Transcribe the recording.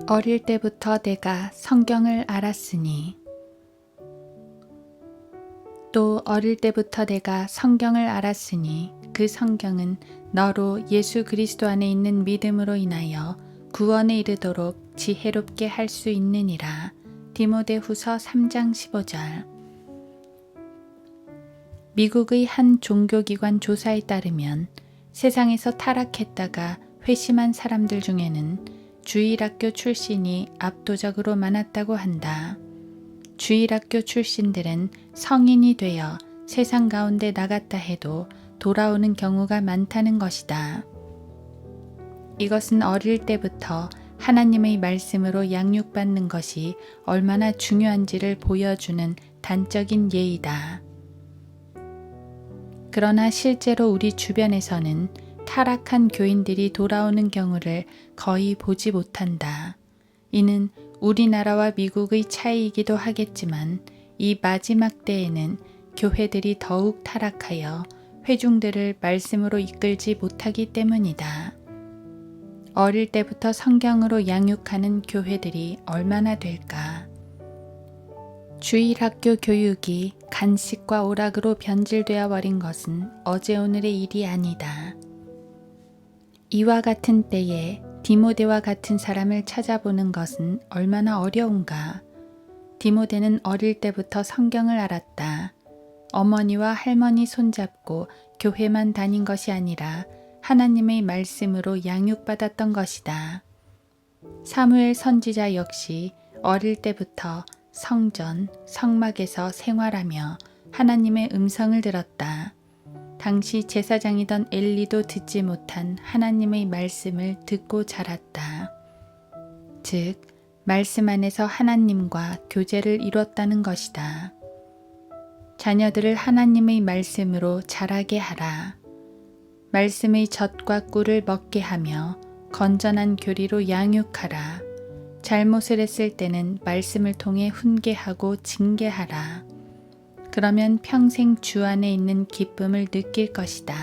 어릴 때부터 내가 성경을 알았으니. 또 어릴 때부터 내가 성경을 알았으니 그 성경은 너로 예수 그리스도 안에 있는 믿음으로 인하여 구원에 이르도록 지혜롭게 할 수 있느니라. 디모데후서 3장 15절. 미국의 한 종교기관 조사에 따르면 세상에서 타락했다가 회심한 사람들 중에는 주일학교 출신이 압도적으로 많았다고 한다. 주일학교 출신들은 성인이 되어 세상 가운데 나갔다 해도 돌아오는 경우가 많다는 것이다. 이것은 어릴 때부터 하나님의 말씀으로 양육받는 것이 얼마나 중요한지를 보여주는 단적인 예이다. 그러나 실제로 우리 주변에서는 타락한 교인들이 돌아오는 경우를 거의 보지 못한다. 이는 우리나라와 미국의 차이이기도 하겠지만 이 마지막 때에는 교회들이 더욱 타락하여 회중들을 말씀으로 이끌지 못하기 때문이다. 어릴 때부터 성경으로 양육하는 교회들이 얼마나 될까? 주일학교 교육이 간식과 오락으로 변질되어 버린 것은 어제 오늘의 일이 아니다. 이와 같은 때에 디모데와 같은 사람을 찾아보는 것은 얼마나 어려운가. 디모데는 어릴 때부터 성경을 알았다. 어머니와 할머니 손잡고 교회만 다닌 것이 아니라 하나님의 말씀으로 양육받았던 것이다. 사무엘 선지자 역시 어릴 때부터 성전, 성막에서 생활하며 하나님의 음성을 들었다. 당시 제사장이던 엘리도 듣지 못한 하나님의 말씀을 듣고 자랐다. 즉, 말씀 안에서 하나님과 교제를 이뤘다는 것이다. 자녀들을 하나님의 말씀으로 자라게 하라. 말씀의 젖과 꿀을 먹게 하며 건전한 교리로 양육하라. 잘못을 했을 때는 말씀을 통해 훈계하고 징계하라. 그러면 평생 주 안에 있는 기쁨을 느낄 것이다.